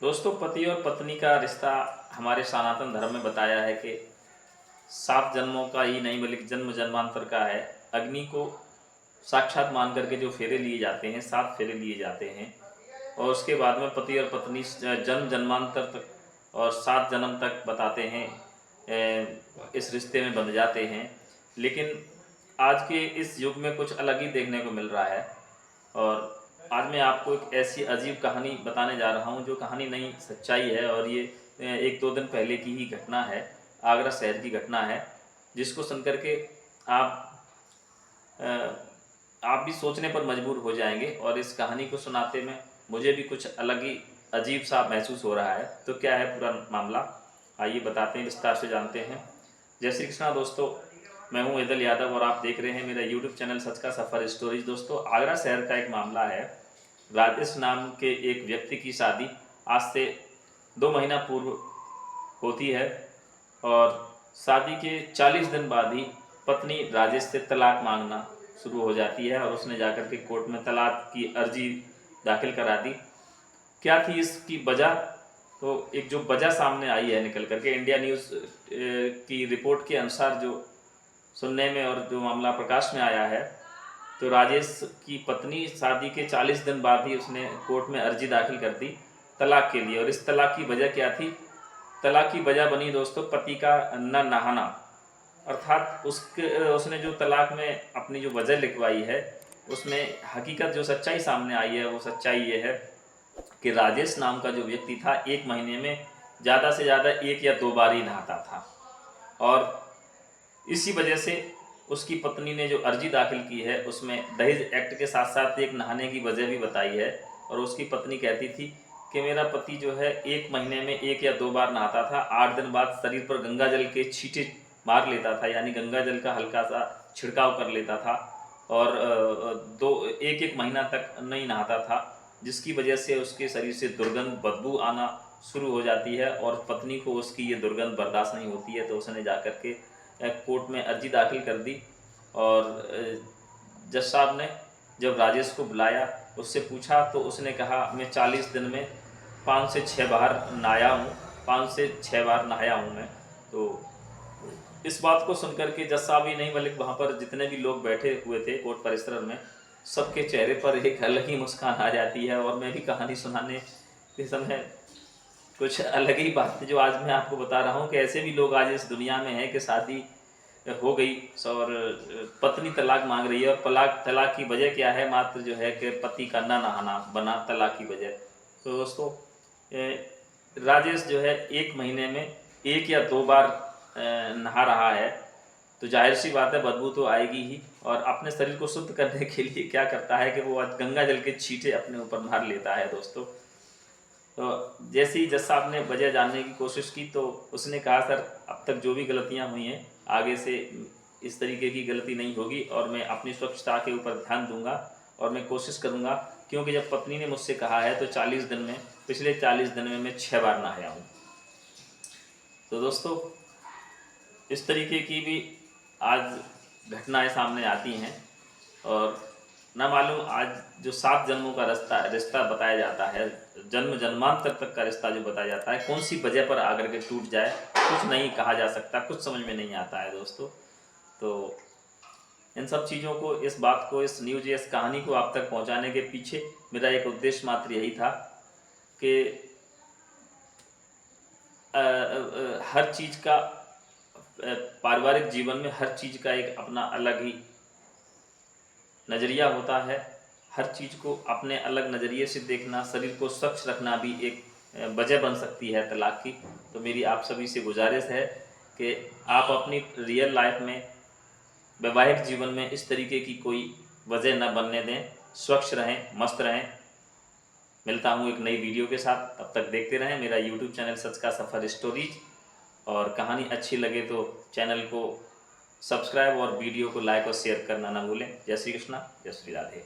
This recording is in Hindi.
दोस्तों, पति और पत्नी का रिश्ता हमारे सनातन धर्म में बताया है कि 7 जन्मों का ही नहीं बल्कि जन्म जन्मांतर का है। अग्नि को साक्षात मान करके जो फेरे लिए जाते हैं, 7 फेरे लिए जाते हैं और उसके बाद में पति और पत्नी जन्म जन्मांतर तक और 7 जन्म तक बताते हैं, इस रिश्ते में बंध जाते हैं। लेकिन आज के इस युग में कुछ अलग ही देखने को मिल रहा है और आज मैं आपको एक ऐसी अजीब कहानी बताने जा रहा हूँ जो कहानी नहीं सच्चाई है और ये 1-2 दिन पहले की ही घटना है। आगरा शहर की घटना है जिसको सुन कर के आप अ, आप भी सोचने पर मजबूर हो जाएंगे और इस कहानी को सुनाते में मुझे भी कुछ अलग ही अजीब सा महसूस हो रहा है। तो क्या है पूरा मामला, आइए बताते हैं, विस्तार से जानते हैं। जय श्री कृष्णा दोस्तों, मैं हूं एदल यादव और आप देख रहे हैं मेरा यूट्यूब चैनल सच का सफ़र स्टोरीज। दोस्तों, आगरा शहर का एक मामला है। राजेश नाम के एक व्यक्ति की शादी आज से 2 महीना पूर्व होती है और शादी के 40 दिन बाद ही पत्नी राजेश से तलाक मांगना शुरू हो जाती है और उसने जाकर के कोर्ट में तलाक की अर्जी दाखिल करा दी। क्या थी इसकी वजह? तो एक जो वजह सामने आई है निकल करके, इंडिया न्यूज़ की रिपोर्ट के अनुसार जो सुनने में और जो मामला प्रकाश में आया है, तो राजेश की पत्नी शादी के 40 दिन बाद ही उसने कोर्ट में अर्जी दाखिल कर दी तलाक के लिए। और इस तलाक की वजह क्या थी? तलाक की वजह बनी दोस्तों पति का न नहाना। अर्थात उसने जो तलाक में अपनी जो वजह लिखवाई है उसमें हकीकत जो सच्चाई सामने आई है वो सच्चाई ये है कि राजेश नाम का जो व्यक्ति था 1 महीने में ज़्यादा से ज़्यादा 1 या 2 बार ही नहाता था और इसी वजह से उसकी पत्नी ने जो अर्जी दाखिल की है उसमें दहेज एक्ट के साथ साथ एक नहाने की वजह भी बताई है। और उसकी पत्नी कहती थी कि मेरा पति जो है 1 महीने में 1 या 2 बार नहाता था, 8 दिन बाद शरीर पर गंगा जल के छींटे मार लेता था, यानी गंगा जल का हल्का सा छिड़काव कर लेता था और 1-1 महीना तक नहीं नहाता था, जिसकी वजह से उसके शरीर से दुर्गंध बदबू आना शुरू हो जाती है और पत्नी को उसकी ये दुर्गंध बर्दाश्त नहीं होती है। तो उसने जाकर के कोर्ट में अर्जी दाखिल कर दी और जज साहब ने जब राजेश को बुलाया, उससे पूछा तो उसने कहा मैं 40 दिन में 5 से 6 बार नहाया हूँ, 5 से 6 बार नहाया हूँ मैं। तो इस बात को सुनकर के जज साहब ही नहीं बल्कि वहाँ पर जितने भी लोग बैठे हुए थे कोर्ट परिसर में, सबके चेहरे पर एक अलग ही मुस्कान आ जाती है। और मैं भी कहानी सुनाने के समय कुछ अलग ही बात जो आज मैं आपको बता रहा हूँ कि ऐसे भी लोग आज इस दुनिया में हैं कि शादी हो गई और पत्नी तलाक मांग रही है और तलाक की वजह क्या है? मात्र जो है कि पति का ना नहाना बना तलाक की वजह। तो दोस्तों, राजेश जो है 1 महीने में 1 या 2 बार नहा रहा है, तो जाहिर सी बात है बदबू तो आएगी ही। और अपने शरीर को शुद्ध करने के लिए क्या करता है कि वो आज गंगा जल के छींटे अपने ऊपर मार लेता है दोस्तों। तो जैसे ही जज साहब ने वजह जानने की कोशिश की तो उसने कहा सर, अब तक जो भी गलतियां हुई हैं आगे से इस तरीके की गलती नहीं होगी और मैं अपनी स्वच्छता के ऊपर ध्यान दूंगा और मैं कोशिश करूंगा, क्योंकि जब पत्नी ने मुझसे कहा है तो 40 दिन में, पिछले 40 दिन में मैं 6 बार नहाया हूँ। तो दोस्तों, इस तरीके की भी आज घटनाएं सामने आती हैं और ना मालूम आज जो 7 जन्मों का रिश्ता बताया जाता है, जन्म जन्मांतर तक का रिश्ता जो बताया जाता है, कौन सी वजह पर आकर के टूट जाए कुछ नहीं कहा जा सकता, कुछ समझ में नहीं आता है दोस्तों। तो इन सब चीज़ों को, इस बात को, इस न्यूज़, इस कहानी को आप तक पहुंचाने के पीछे मेरा एक उद्देश्य मात्र यही था कि हर चीज़ का, पारिवारिक जीवन में हर चीज़ का एक अपना अलग ही नज़रिया होता है। हर चीज़ को अपने अलग नज़रिए से देखना, शरीर को स्वच्छ रखना भी एक वजह बन सकती है तलाक की। तो मेरी आप सभी से गुजारिश है कि आप अपनी रियल लाइफ में, वैवाहिक जीवन में इस तरीके की कोई वजह न बनने दें, स्वच्छ रहें, मस्त रहें। मिलता हूँ एक नई वीडियो के साथ, तब तक देखते रहें मेरा यूट्यूब चैनल सच का सफ़र स्टोरीज। और कहानी अच्छी लगे तो चैनल को सब्सक्राइब और वीडियो को लाइक और शेयर करना ना भूलें। जय श्री कृष्णा, जय श्री राधे।